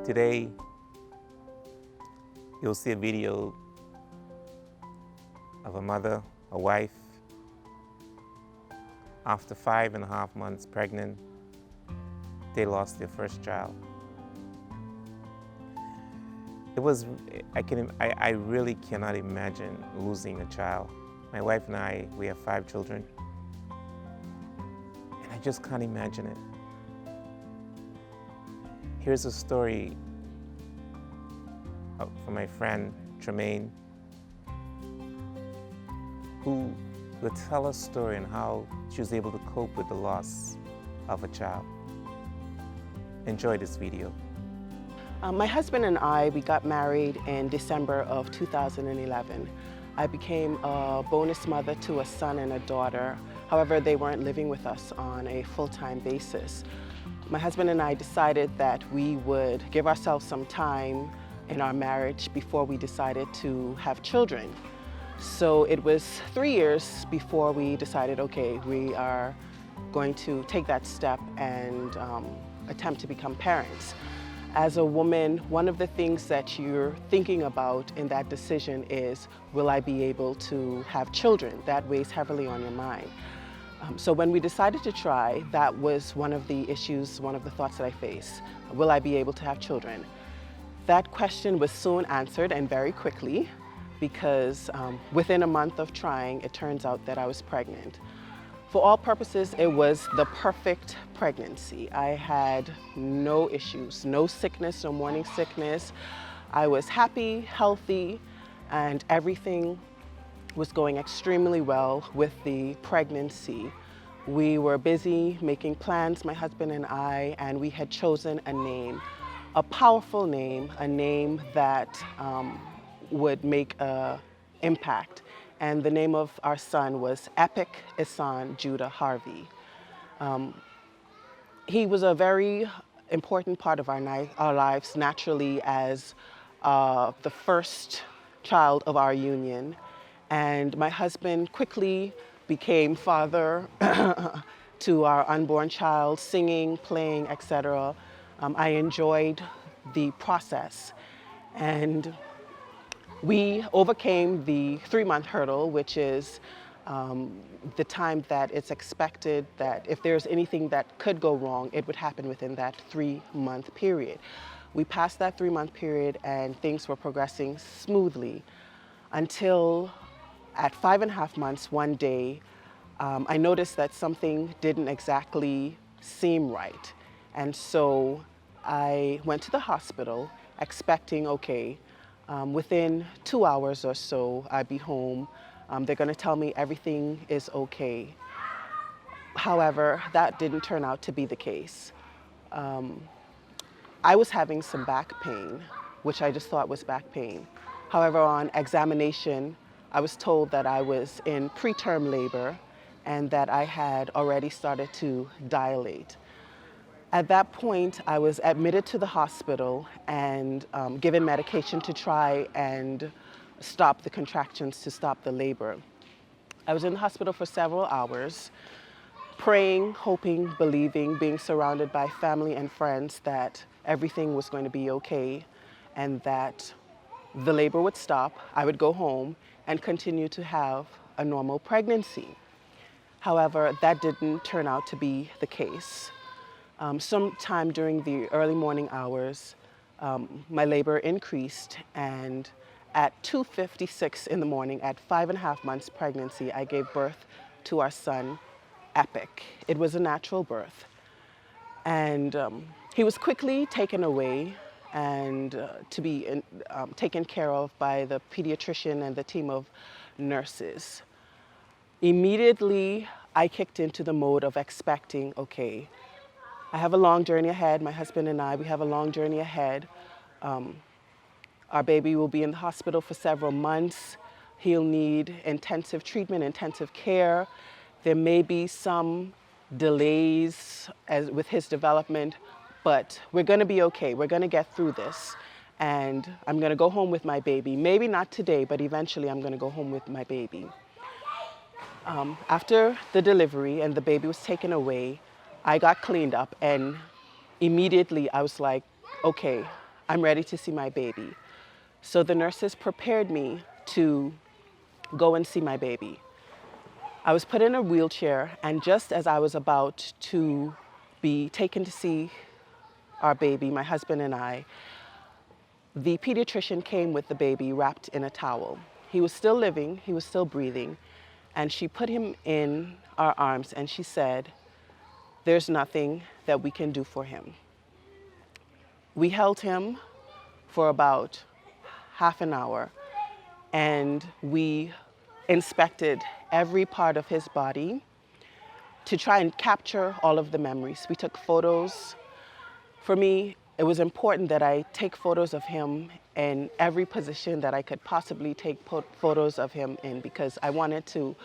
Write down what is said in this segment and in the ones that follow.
Today, you'll see a video of a mother, a wife, after 5.5 months pregnant, they lost their first child. It was, I really cannot imagine losing a child. My wife and I, we have 5 children, and I just can't imagine it. Here's a story from my friend, Tremmaine, who will tell a story on how she was able to cope with the loss of a child. Enjoy this video. My husband and I, we got married in December of 2011. I became a bonus mother to a son and a daughter. However, they weren't living with us on a full-time basis. My husband and I decided that we would give ourselves some time in our marriage before we decided to have children. So it was 3 years before we decided, okay, we are going to take that step and attempt to become parents. As a woman, one of the things that you're thinking about in that decision is, will I be able to have children? That weighs heavily on your mind. So when we decided to try, that was one of the issues, one of the thoughts that I faced. Will I be able to have children? That question was soon answered, and very quickly, because within a month of trying, it turns out that I was pregnant. For all purposes, it was the perfect pregnancy. I had no issues, no sickness, no morning sickness. I was happy, healthy, and everything was going extremely well with the pregnancy. We were busy making plans, my husband and I, and we had chosen a name, a powerful name, a name that would make an impact. And the name of our son was Epic Isan Judah Harvey. He was a very important part of our lives, naturally, as the first child of our union. And my husband quickly became father to our unborn child, singing, playing, etc. I enjoyed the process. And we overcame the 3-month hurdle, which is the time that it's expected that if there's anything that could go wrong, it would happen within that 3-month period. We passed that 3-month period and things were progressing smoothly until at 5.5 months, one day, I noticed that something didn't exactly seem right. And so I went to the hospital expecting, okay, within 2 hours or so, I'd be home. They're going to tell me everything is okay. However, that didn't turn out to be the case. I was having some back pain, which I just thought was back pain. However, on examination, I was told that I was in preterm labor and that I had already started to dilate. At that point, I was admitted to the hospital and given medication to try and stop the contractions, to stop the labor. I was in the hospital for several hours, praying, hoping, believing, being surrounded by family and friends that everything was going to be okay and that the labor would stop, I would go home and continue to have a normal pregnancy. However, that didn't turn out to be the case. Sometime during the early morning hours, my labor increased, and at 2:56 in the morning, at 5.5 months pregnancy, I gave birth to our son, Epic. It was a natural birth. And he was quickly taken away and to be taken care of by the pediatrician and the team of nurses. Immediately, I kicked into the mode of expecting, okay, I have a long journey ahead. My husband and I, we have a long journey ahead. Our baby will be in the hospital for several months. He'll need intensive treatment, intensive care. There may be some delays with his development, but we're going to be okay. We're going to get through this. And I'm going to go home with my baby. Maybe not today, but eventually I'm going to go home with my baby. After the delivery and the baby was taken away, I got cleaned up, and immediately I was like, okay, I'm ready to see my baby. So the nurses prepared me to go and see my baby. I was put in a wheelchair, and just as I was about to be taken to see our baby, my husband and I, the pediatrician came with the baby wrapped in a towel. He was still living, he was still breathing, and she put him in our arms and she said, "There's nothing that we can do for him." We held him for about half an hour, and we inspected every part of his body to try and capture all of the memories. We took photos. For me, it was important that I take photos of him in every position that I could possibly take photos of him in, because I wanted to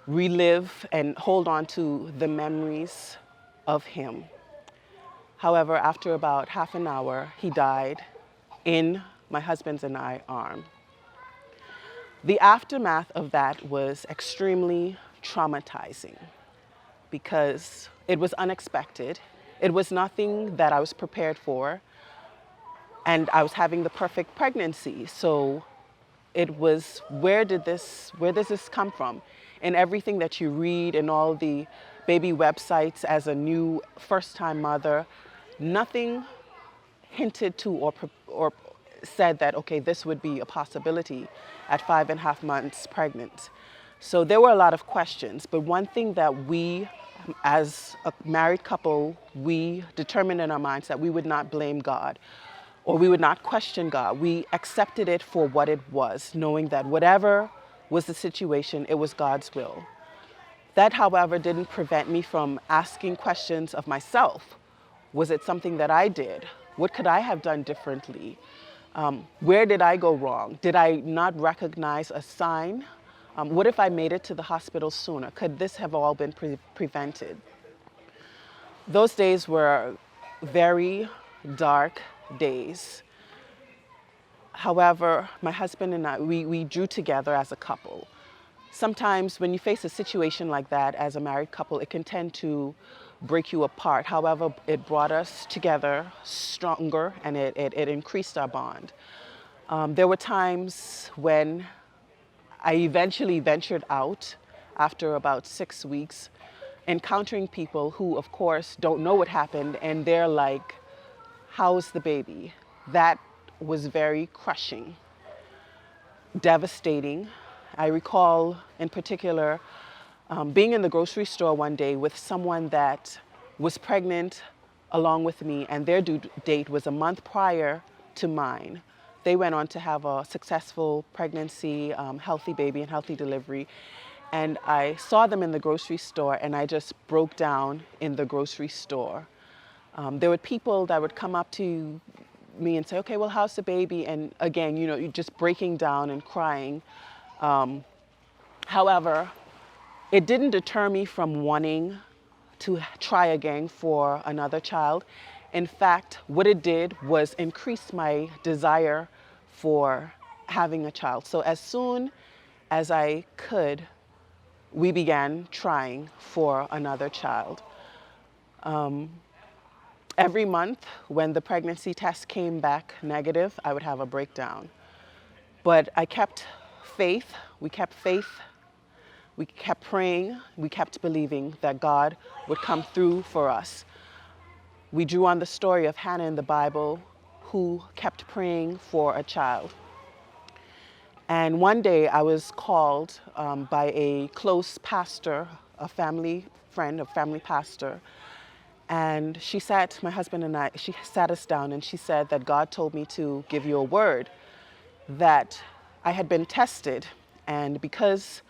relive and hold on to the memories of him. However, after about half an hour, he died in my husband's and I arm. The aftermath of that was extremely traumatizing because it was unexpected. It was nothing that I was prepared for, and I was having the perfect pregnancy. So it was, where does this come from? In everything that you read in all the baby websites as a new first-time mother, nothing hinted to or said that, okay, this would be a possibility at 5.5 months pregnant. So there were a lot of questions, but one thing that we, as a married couple, we determined in our minds that we would not blame God, or we would not question God. We accepted it for what it was, knowing that whatever was the situation, it was God's will. That, however, didn't prevent me from asking questions of myself. Was it something that I did? What could I have done differently? Where did I go wrong? Did I not recognize a sign? What if I made it to the hospital sooner? Could this have all been prevented? Those days were very dark days. However, my husband and I, we drew together as a couple. Sometimes when you face a situation like that as a married couple, it can tend to break you apart. However, it brought us together stronger, and it increased our bond. There were times when I eventually ventured out after about 6 weeks, encountering people who, of course, don't know what happened, and they're like, "How's the baby?" That was very crushing, devastating. I recall in particular being in the grocery store one day with someone that was pregnant along with me, and their due date was a month prior to mine. They went on to have a successful pregnancy, healthy baby and healthy delivery. And I saw them in the grocery store, and I just broke down in the grocery store. There were people that would come up to me and say, "Okay, well, how's the baby?" And again, you know, you're just breaking down and crying. However, it didn't deter me from wanting to try again for another child. In fact, what it did was increase my desire for having a child. So as soon as I could, we began trying for another child. Every month, when the pregnancy test came back negative, I would have a breakdown. But I kept faith. We kept faith. We kept praying. We kept believing that God would come through for us. We drew on the story of Hannah in the Bible, who kept praying for a child. And one day I was called by a close pastor, a family friend, a family pastor. And she sat, my husband and I, she sat us down, and she said that God told me to give you a word, that I had been tested, and because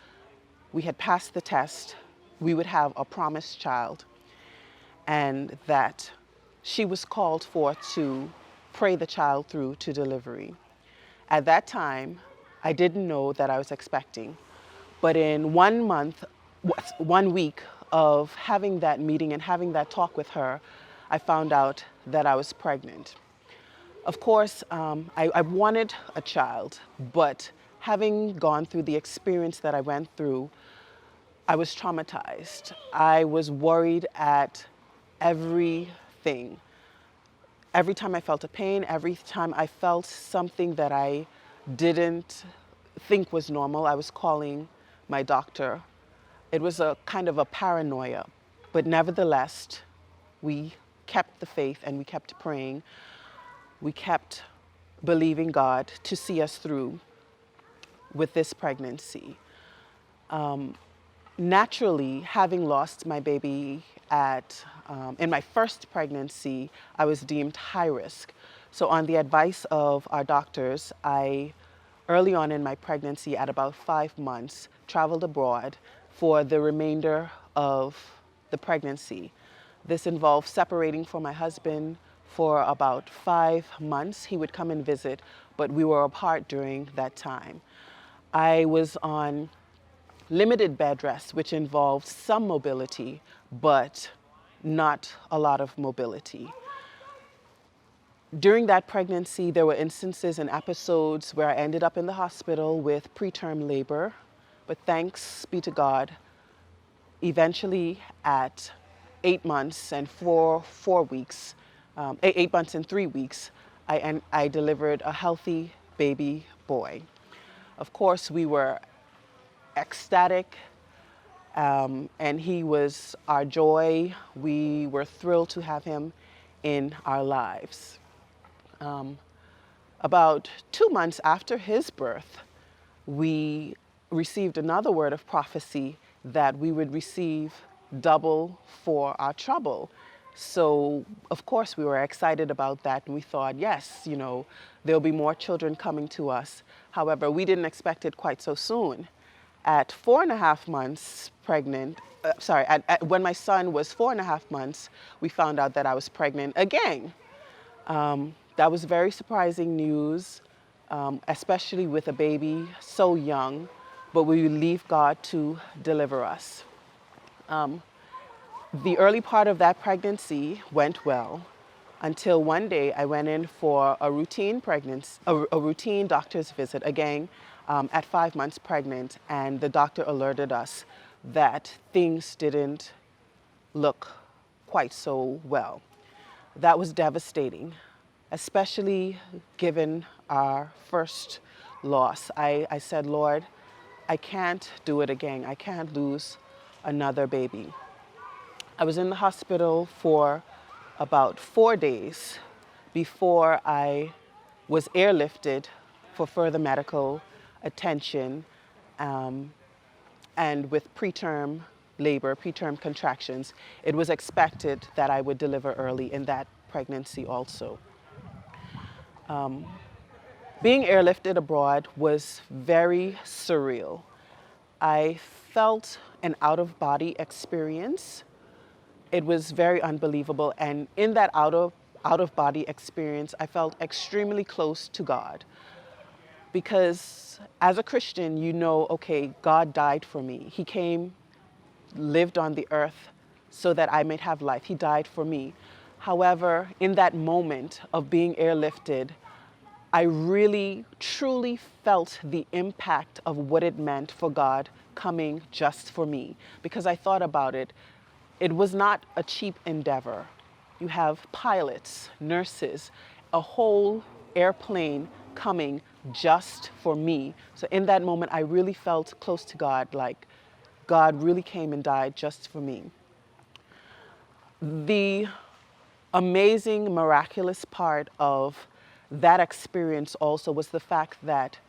we had passed the test, we would have a promised child, and that she was called forth to pray the child through to delivery. At that time, I didn't know that I was expecting, but in 1 week of having that meeting and having that talk with her, I found out that I was pregnant. Of course, I wanted a child, but having gone through the experience that I went through, I was traumatized. I was worried at everything. every time I felt a pain, every time I felt something that I didn't think was normal, I was calling my doctor. It was a kind of a paranoia, but nevertheless, we kept the faith and we kept praying. We kept believing God to see us through with this pregnancy. Naturally, having lost my baby in my first pregnancy, I was deemed high risk. So on the advice of our doctors, I, early on in my pregnancy, at about 5 months, traveled abroad for the remainder of the pregnancy. This involved separating from my husband for about 5 months. He would come and visit, but we were apart during that time. I was on limited bed rest, which involved some mobility, but not a lot of mobility. During that pregnancy, there were instances and episodes where I ended up in the hospital with preterm labor, but thanks be to God, eventually at 8 months and 4 weeks, 8 months and 3 weeks, I delivered a healthy baby boy. Of course, we were ecstatic, and he was our joy. We were thrilled to have him in our lives. About 2 months after his birth, we received another word of prophecy that we would receive double for our trouble. So, of course, we were excited about that, and we thought, yes, there'll be more children coming to us. However, we didn't expect it quite so soon. At 4.5 months pregnant, when my son was 4.5 months, we found out that I was pregnant again. That was very surprising news, especially with a baby so young, but we believe God to deliver us. The early part of that pregnancy went well until one day I went in for a routine doctor's visit, again, at 5 months pregnant, and the doctor alerted us that things didn't look quite so well. That was devastating, especially given our first loss. I said, Lord, I can't do it again. I can't lose another baby. I was in the hospital for about 4 days before I was airlifted for further medical attention, and with preterm labor, preterm contractions. It was expected that I would deliver early in that pregnancy also. Being airlifted abroad was very surreal. I felt an out-of-body experience. It was very unbelievable, and in that out-of-body experience, I felt extremely close to God. Because as a Christian, okay, God died for me. He came, lived on the earth so that I might have life. He died for me. However, in that moment of being airlifted, I really, truly felt the impact of what it meant for God coming just for me. Because I thought about it, it was not a cheap endeavor. You have pilots, nurses, a whole airplane coming just for me. So in that moment, I really felt close to God, like God really came and died just for me. The amazing, miraculous part of that experience also was the fact that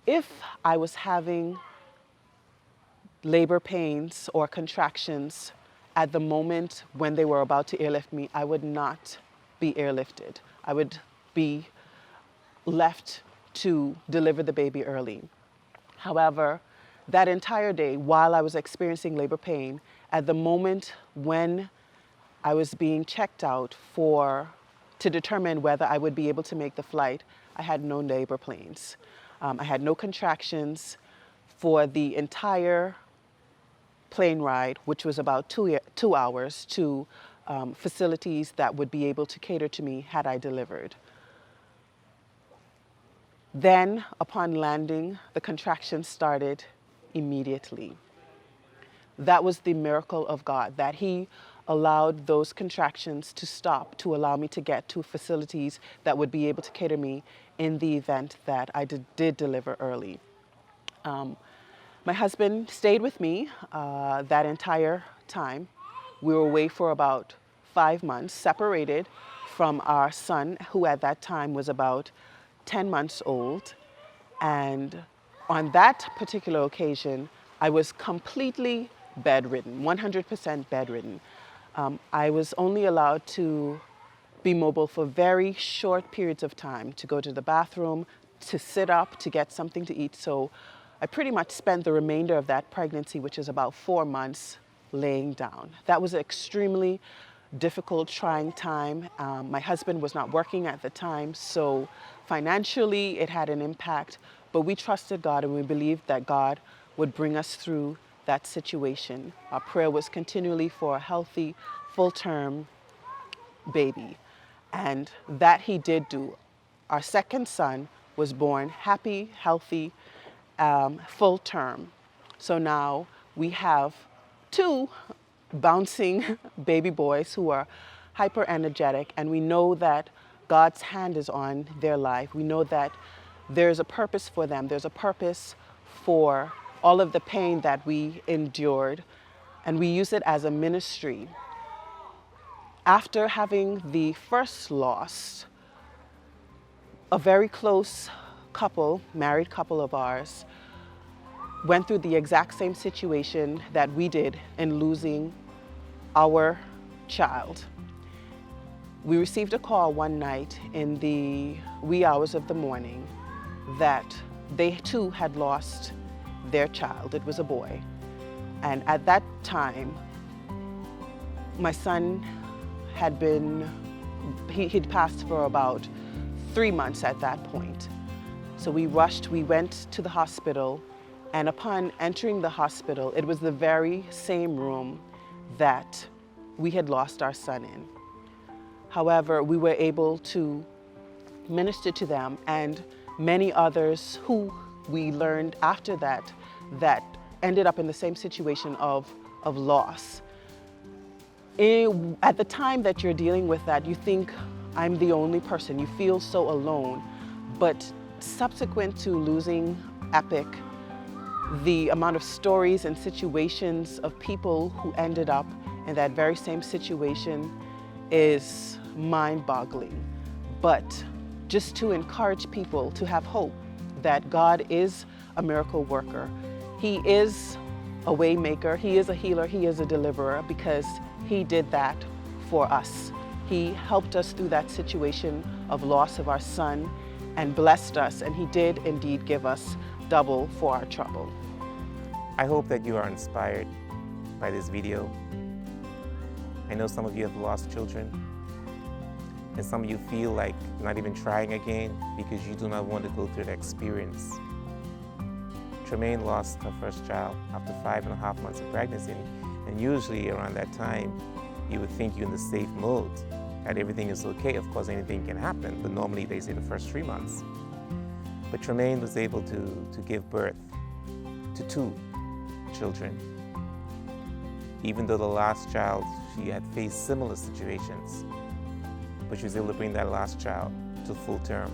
if I was having labor pains or contractions at the moment when they were about to airlift me, I would not be airlifted. I would be left to deliver the baby early. However, that entire day, while I was experiencing labor pain, at the moment when I was being checked out to determine whether I would be able to make the flight, I had no labor pains. I had no contractions for the entire plane ride, which was about 2 hours, to facilities that would be able to cater to me had I delivered. Then, upon landing, the contractions started immediately. That was the miracle of God, that He allowed those contractions to stop to allow me to get to facilities that would be able to cater me in the event that I did deliver early. My husband stayed with me that entire time. We were away for about 5 months, separated from our son, who at that time was about 10 months old. And on that particular occasion, I was completely bedridden, 100% bedridden. I was only allowed to be mobile for very short periods of time, to go to the bathroom, to sit up, to get something to eat. So I pretty much spent the remainder of that pregnancy, which is about 4 months, laying down. That was an extremely difficult, trying time. My husband was not working at the time, so financially it had an impact, but we trusted God and we believed that God would bring us through that situation. Our prayer was continually for a healthy, full-term baby, and that He did do. Our second son was born happy, healthy, full term. So now we have 2 bouncing baby boys who are hyper energetic, and we know that God's hand is on their life. We know that there's a purpose for them. There's a purpose for all of the pain that we endured, and we use it as a ministry. After having the first loss, a very close couple, married couple of ours, went through the exact same situation that we did in losing our child. We received a call one night in the wee hours of the morning that they too had lost their child. It was a boy. And at that time, my son had been, he'd passed for about 3 months at that point. So we rushed, we went to the hospital, and upon entering the hospital, it was the very same room that we had lost our son in. However, we were able to minister to them and many others who we learned after that ended up in the same situation of loss. At the time that you're dealing with that, you think, I'm the only person. You feel so alone. But subsequent to losing Epic, the amount of stories and situations of people who ended up in that very same situation is mind-boggling. But just to encourage people to have hope that God is a miracle worker. He is a way maker, He is a healer, He is a deliverer, because He did that for us. He helped us through that situation of loss of our son and blessed us, and He did indeed give us double for our trouble. I hope that you are inspired by this video. I know some of you have lost children, and some of you feel like you're not even trying again because you do not want to go through the experience. Tremmaine lost her first child after 5.5 months of pregnancy, and usually around that time, you would think you're in the safe mode, that everything is okay. Of course, anything can happen, but normally they say the first 3 months. But Tremmaine was able to give birth to 2 children. Even though the last child, she had faced similar situations, but she was able to bring that last child to full term.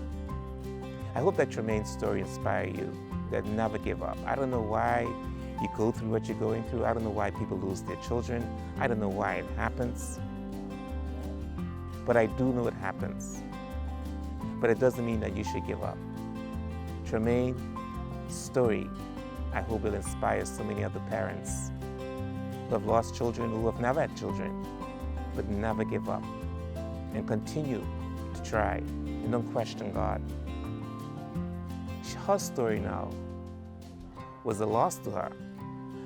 I hope that Tremmaine's story inspires you, that never give up. I don't know why you go through what you're going through. I don't know why people lose their children. I don't know why it happens. But I do know it happens. But it doesn't mean that you should give up. Tremmaine's story, I hope will inspire so many other parents who have lost children, who have never had children, but never give up and continue to try and don't question God. Her story now was a loss to her,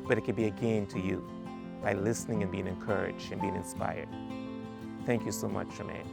but it could be a gain to you by listening and being encouraged and being inspired. Thank you so much, Tremmaine.